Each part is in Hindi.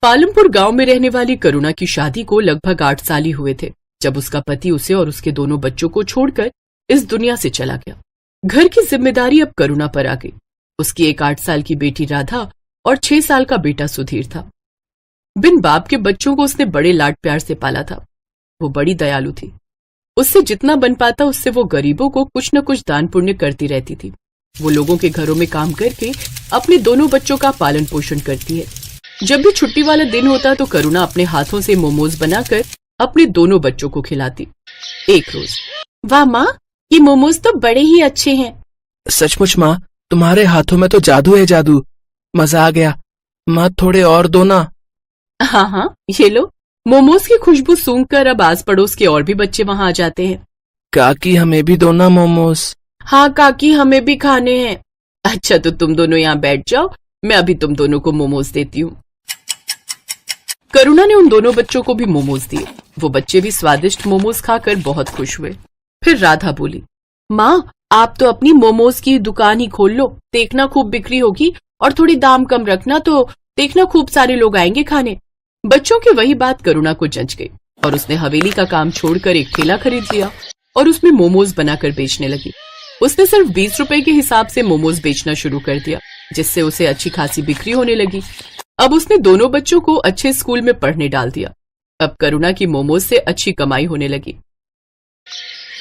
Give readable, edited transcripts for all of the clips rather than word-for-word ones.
पालमपुर गांव में रहने वाली करुणा की शादी को लगभग 8 साल ही हुए थे जब उसका पति उसे और उसके दोनों बच्चों को छोड़कर इस दुनिया से चला गया। घर की जिम्मेदारी अब करुणा पर आ गई। उसकी एक 8 साल की बेटी राधा और 6 साल का बेटा सुधीर था। बिन बाप के बच्चों को उसने बड़े लाड प्यार से पाला था। वो बड़ी दयालु थी। उससे जितना बन पाता उससे वो गरीबों को कुछ न कुछ दान पुण्य करती रहती थी। वो लोगों के घरों में काम करके अपने दोनों बच्चों का पालन पोषण करती है। जब भी छुट्टी वाला दिन होता तो करुणा अपने हाथों से मोमोज बनाकर अपने दोनों बच्चों को खिलाती। एक रोज, वाह माँ, ये मोमोज तो बड़े ही अच्छे हैं। सचमुच माँ, तुम्हारे हाथों में तो जादू है, जादू। मजा आ गया। माँ थोड़े और दो ना। हाँ हाँ, ये लो। मोमोज की खुशबू सूंघकर अब आस पड़ोस के और भी बच्चे वहाँ आ जाते हैं। काकी हमें भी दो ना मोमोज। हाँ काकी, हमें भी खाने हैं। अच्छा तो तुम दोनों यहाँ बैठ जाओ, मैं अभी तुम दोनों को मोमोज देती हूँ। करुणा ने उन दोनों बच्चों को भी मोमोज दिए। वो बच्चे भी स्वादिष्ट मोमोज खाकर बहुत खुश हुए। फिर राधा बोली, माँ आप तो अपनी मोमोज की दुकान ही खोल लो, देखना खूब बिक्री होगी और थोड़ी दाम कम रखना तो देखना खूब सारे लोग आएंगे खाने। बच्चों की वही बात करुणा को जंच गई और उसने हवेली का काम छोड़कर एक ठेला खरीद लिया और उसमें मोमोज बनाकर बेचने लगी। उसने सिर्फ 20 रुपए के हिसाब से मोमोज बेचना शुरू कर दिया, जिससे उसे अच्छी खासी बिक्री होने लगी। अब उसने दोनों बच्चों को अच्छे स्कूल में पढ़ने डाल दिया। अब करुणा की मोमोज से अच्छी कमाई होने लगी।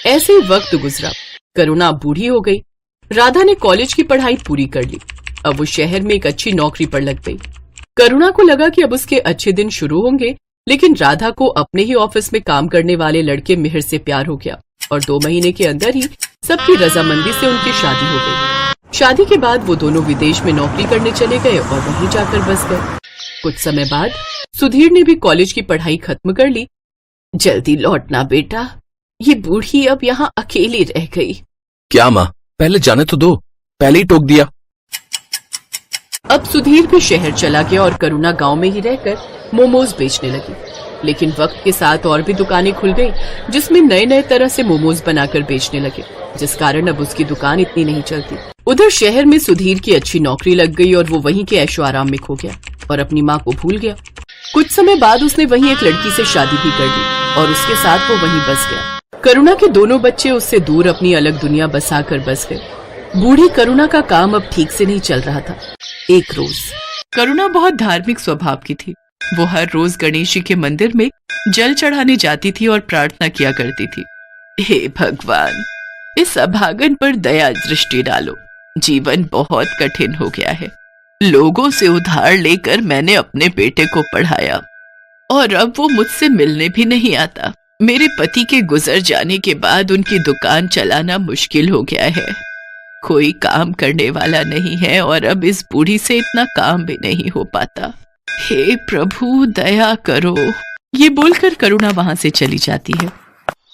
ऐसे ही वक्त गुजरा। करुणा बूढ़ी हो गई। राधा ने कॉलेज की पढ़ाई पूरी कर ली। अब वो शहर में एक अच्छी नौकरी पर लग गई। करुणा को लगा कि अब उसके अच्छे दिन शुरू होंगे, लेकिन राधा को अपने ही ऑफिस में काम करने वाले लड़के मिहिर से प्यार हो गया और 2 महीने के अंदर ही सबकी रजामंदी से उनकी शादी हो गई। शादी के बाद वो दोनों विदेश में नौकरी करने चले गए और वहीं जाकर बस गए। कुछ समय बाद सुधीर ने भी कॉलेज की पढ़ाई खत्म कर ली। जल्दी लौटना बेटा, ये बूढ़ी अब यहाँ अकेली रह गई। क्या माँ, पहले जाने तो दो, पहले ही टोक दिया। अब सुधीर भी शहर चला गया और करुणा गांव में ही रहकर मोमोज बेचने लगी। लेकिन वक्त के साथ और भी दुकानें खुल गई जिसमें नए नए तरह से मोमोज बनाकर बेचने लगे, जिस कारण अब उसकी दुकान इतनी नहीं चलती। उधर शहर में सुधीर की अच्छी नौकरी लग गई और वो वहीं के ऐशो आराम में खो गया और अपनी माँ को भूल गया। कुछ समय बाद उसने वहीं एक लड़की से शादी भी कर ली और उसके साथ वो वहीं बस गया। करुणा के दोनों बच्चे उससे दूर अपनी अलग दुनिया बसा कर बस गए। बूढ़ी करुणा का काम अब ठीक से नहीं चल रहा था। एक रोज करुणा बहुत धार्मिक स्वभाव की थी। वो हर रोज गणेश जी के मंदिर में जल चढ़ाने जाती थी और प्रार्थना किया करती थी, हे भगवान, इस अभागन पर दया दृष्टि डालो। जीवन बहुत कठिन हो गया है। लोगों से उधार लेकर मैंने अपने बेटे को पढ़ाया और अब वो मुझसे मिलने भी नहीं आता। मेरे पति के गुजर जाने के बाद उनकी दुकान चलाना मुश्किल हो गया है। कोई काम करने वाला नहीं है और अब इस बूढ़ी से इतना काम भी नहीं हो पाता। हे प्रभु दया करो। ये बोलकर करुणा वहां से चली जाती है।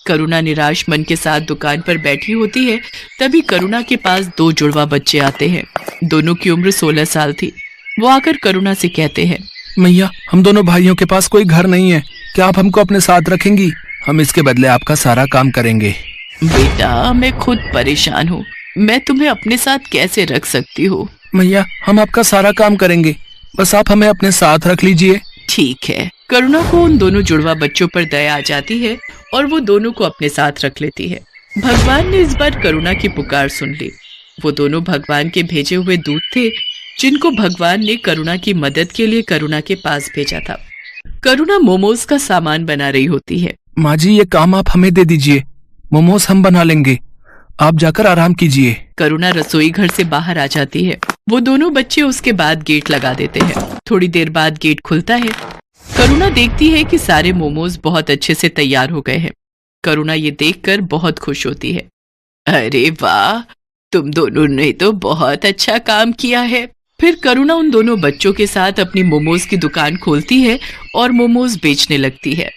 करुणा निराश मन के साथ दुकान पर बैठी होती है। तभी करुणा के पास 2 जुड़वा बच्चे आते हैं। दोनों की उम्र 16 साल थी। वो आकर करुणा से कहते हैं, मैया, हम दोनों भाइयों के पास कोई घर नहीं है, क्या आप हमको अपने साथ रखेंगी? हम इसके बदले आपका सारा काम करेंगे। बेटा, मैं खुद परेशान हूँ, मैं तुम्हें अपने साथ कैसे रख सकती हूँ? मैया, हम आपका सारा काम करेंगे, बस आप हमें अपने साथ रख लीजिए। ठीक है। करुणा को उन दोनों जुड़वा बच्चों पर दया आ जाती है और वो दोनों को अपने साथ रख लेती है। भगवान ने इस बार करुणा की पुकार सुन ली। वो दोनों भगवान के भेजे हुए दूत थे, जिनको भगवान ने करुणा की मदद के लिए करुणा के पास भेजा था। करुणा मोमोज का सामान बना रही होती है। माँ जी, ये काम आप हमें दे दीजिए, मोमोज हम बना लेंगे, आप जाकर आराम कीजिए। करुणा रसोई घर से बाहर आ जाती है। वो दोनों बच्चे उसके बाद गेट लगा देते हैं। थोड़ी देर बाद गेट खुलता है। करुणा देखती है कि सारे मोमोज बहुत अच्छे से तैयार हो गए हैं। करुणा ये देखकर बहुत खुश होती है। अरे वाह, तुम दोनों ने तो बहुत अच्छा काम किया है। फिर करुणा उन दोनों बच्चों के साथ अपनी मोमोज की दुकान खोलती है और मोमोज बेचने लगती है।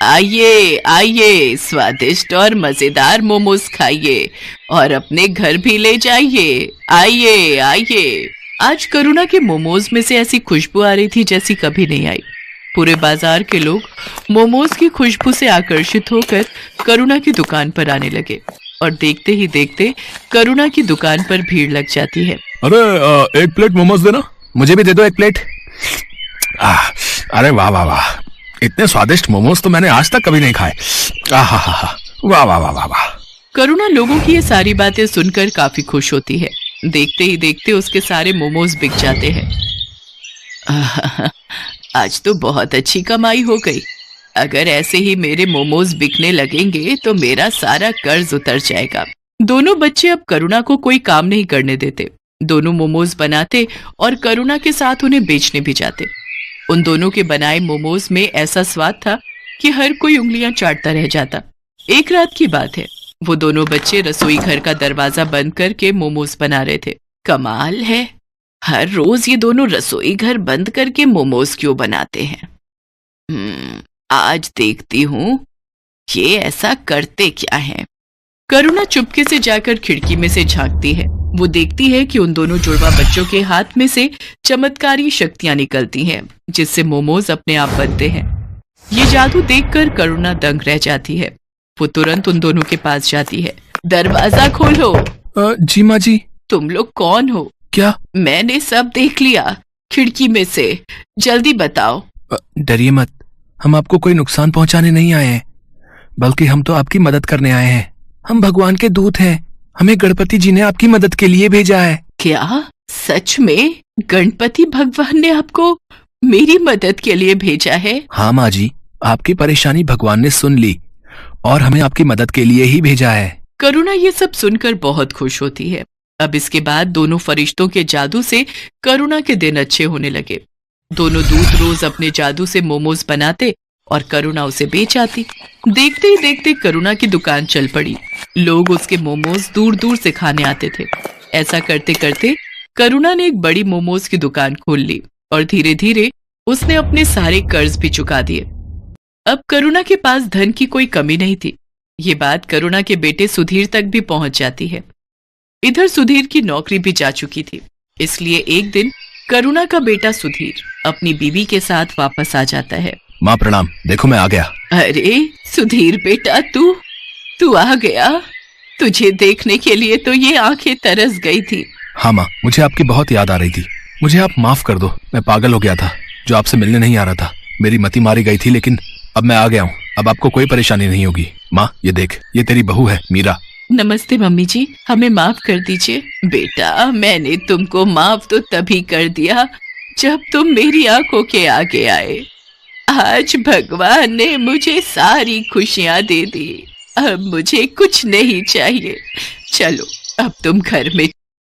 आइए आइए, स्वादिष्ट और मजेदार मोमोज खाइए और अपने घर भी ले जाइए। आइए आइए। आज करुणा के मोमोज में से ऐसी खुशबू आ रही थी जैसी कभी नहीं आई। पूरे बाजार के लोग मोमोज की खुशबू से आकर्षित होकर करुणा की दुकान पर आने लगे और देखते ही देखते करुणा की दुकान पर भीड़ लग जाती है। अरे एक प्लेट मोमोज देना, मुझे भी दे दो एक प्लेट। अरे वाह वाह वाह, इतने स्वादिष्ट मोमोज तो मैंने आज तक कभी नहीं खाए। आहा, वाह वाह वाह वाह वाह। करुणा लोगों की ये सारी बातें सुनकर काफी खुश होती है। देखते ही देखते उसके सारे मोमोज बिक जाते हैं। आज तो बहुत अच्छी कमाई हो गई। अगर ऐसे ही मेरे मोमोज बिकने लगेंगे तो मेरा सारा कर्ज उतर जाएगा। दोनों बच्चे अब करुणा को कोई काम नहीं करने देते। दोनों मोमोज बनाते और करुणा के साथ उन्हें बेचने भी जाते। उन दोनों के बनाए मोमोज में ऐसा स्वाद था कि हर कोई उंगलियां चाटता रह जाता। एक रात की बात है, वो दोनों बच्चे रसोई घर का दरवाजा बंद करके मोमोज बना रहे थे। कमाल है, हर रोज ये दोनों रसोई घर बंद करके मोमोज क्यों बनाते हैं? आज देखती हूँ ये ऐसा करते क्या है। करुणा चुपके से जाकर खिड़की में से झांकती है। वो देखती है कि उन दोनों जुड़वा बच्चों के हाथ में से चमत्कारी शक्तियां निकलती हैं, जिससे मोमोज अपने आप बनते हैं। ये जादू देखकर करुणा दंग रह जाती है। वो तुरंत उन दोनों के पास जाती है। दरवाजा खोलो। जी माँ जी। तुम लोग कौन हो? क्या? मैंने सब देख लिया खिड़की में से, जल्दी बताओ। डरिए मत, हम आपको कोई नुकसान पहुंचाने नहीं आए हैं, बल्कि हम तो आपकी मदद करने आए हैं। हम भगवान के दूत हैं। हमें गणपति जी ने आपकी मदद के लिए भेजा है। क्या? सच में गणपति भगवान ने आपको मेरी मदद के लिए भेजा है? हाँ माँ जी, आपकी परेशानी भगवान ने सुन ली और हमें आपकी मदद के लिए ही भेजा है। करुणा ये सब सुनकर बहुत खुश होती है। अब इसके बाद दोनों फरिश्तों के जादू से करुणा के दिन अच्छे होने लगे। दोनों दूत रोज अपने जादू से मोमोज बनाते और करुणा उसे बेच आती। देखते ही देखते करुणा की दुकान चल पड़ी। लोग उसके मोमोज दूर दूर से खाने आते थे। ऐसा करते करते करुणा ने एक बड़ी मोमोज की दुकान खोल ली और धीरे धीरे उसने अपने सारे कर्ज भी चुका दिए। अब करुणा के पास धन की कोई कमी नहीं थी। ये बात करुणा के बेटे सुधीर तक भी पहुंच जाती है। इधर सुधीर की नौकरी भी जा चुकी थी, इसलिए एक दिन करुणा का बेटा सुधीर अपनी बीवी के साथ वापस आ जाता है। माँ प्रणाम, देखो मैं आ गया। अरे सुधीर बेटा, तू आ गया। तुझे देखने के लिए तो ये आंखें तरस गई थी। हाँ माँ, मुझे आपकी बहुत याद आ रही थी। मुझे आप माफ कर दो, मैं पागल हो गया था जो आपसे मिलने नहीं आ रहा था। मेरी मति मारी गई थी, लेकिन अब मैं आ गया हूँ। अब आपको कोई परेशानी नहीं होगी। माँ ये देख, ये तेरी बहू है मीरा। नमस्ते मम्मी जी, हमें माफ कर दीजिए। बेटा, मैंने तुमको माफ तो तभी कर दिया जब तुम मेरी आंखों के आगे आए। आज भगवान ने मुझे सारी खुशियां दे दी। अब मुझे कुछ नहीं चाहिए। चलो अब तुम घर में।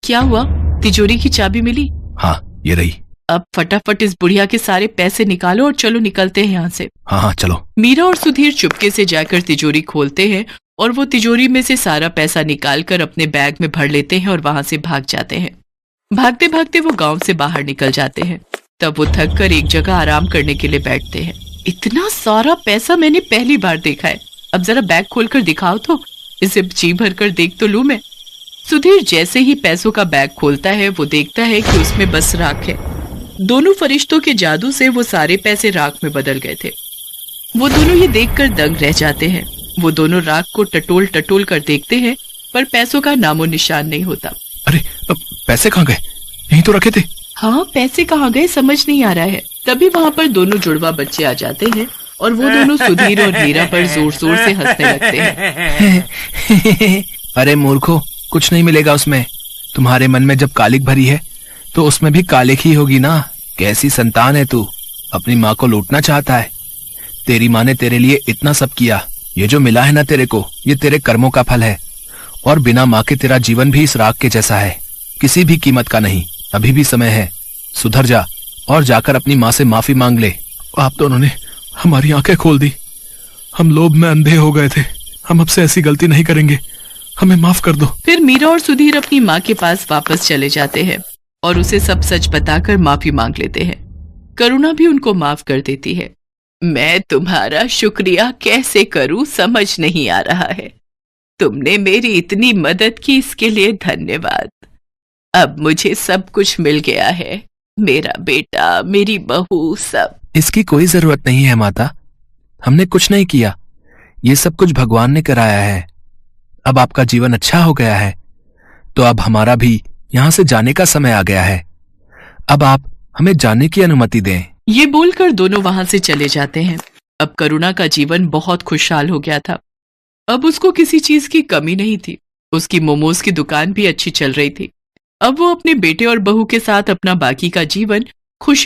क्या हुआ? तिजोरी की चाबी मिली? हाँ ये रही। अब फटाफट इस बुढ़िया के सारे पैसे निकालो और चलो निकलते हैं यहाँ से। हाँ चलो। मीरा और सुधीर चुपके से जाकर तिजोरी खोलते हैं और वो तिजोरी में से सारा पैसा निकालकर अपने बैग में भर लेते हैं और वहां से भाग जाते हैं। भागते भागते वो गांव से बाहर निकल जाते हैं। तब वो थक कर एक जगह आराम करने के लिए बैठते हैं। इतना सारा पैसा मैंने पहली बार देखा है। अब जरा बैग खोलकर दिखाओ तो, इसे जी भर कर देख तो लूं मैं। सुधीर जैसे ही पैसों का बैग खोलता है वो देखता है कि उसमें बस राख है। दोनों फरिश्तों के जादू से वो सारे पैसे राख में बदल गए थे। वो दोनों ये देखकर दंग रह जाते हैं। वो दोनों राख को टटोल टटोल कर देखते हैं, पर पैसों का नामो निशान नहीं होता। अरे पैसे कहाँ गए? यहीं तो रखे थे। हाँ, पैसे कहाँ गए समझ नहीं आ रहा है। तभी वहाँ पर दोनों जुड़वा बच्चे आ जाते हैं और वो दोनों सुधीर और मीरा पर जोर जोर से हंसने लगते हैं। अरे मूर्खो, कुछ नहीं मिलेगा उसमें। तुम्हारे मन में जब कालिक भरी है तो उसमें भी कालिक ही होगी ना। कैसी संतान है तू, अपनी माँ को लूटना चाहता है। तेरी माँ ने तेरे लिए इतना सब किया। ये जो मिला है ना तेरे को, ये तेरे कर्मों का फल है। और बिना माँ के तेरा जीवन भी इस राख के जैसा है, किसी भी कीमत का नहीं। अभी भी समय है, सुधर जा और जाकर अपनी माँ से माफी मांग ले। आप दोनों ने हमारी आंखें खोल दी। हम लोभ में अंधे हो गए थे। हम अब से ऐसी गलती नहीं करेंगे, हमें माफ कर दो। फिर मीरा और सुधीर अपनी माँ के पास वापस चले जाते हैं और उसे सब सच बताकर माफी मांग लेते हैं। करुणा भी उनको माफ कर देती है। मैं तुम्हारा शुक्रिया कैसे करूं समझ नहीं आ रहा है। तुमने मेरी इतनी मदद की, इसके लिए धन्यवाद। अब मुझे सब कुछ मिल गया है, मेरा बेटा, मेरी बहू, सब। इसकी कोई जरूरत नहीं है माता, हमने कुछ नहीं किया। ये सब कुछ भगवान ने कराया है। अब आपका जीवन अच्छा हो गया है, तो अब हमारा भी यहां से जाने का समय आ गया है। अब आप हमें जाने की अनुमति दें। ये बोलकर दोनों वहां से चले जाते हैं। अब करुणा का जीवन बहुत खुशहाल हो गया था। अब उसको किसी चीज की कमी नहीं थी। उसकी मोमोज की दुकान भी अच्छी चल रही थी। अब वो अपने बेटे और बहू के साथ अपना बाकी का जीवन खुश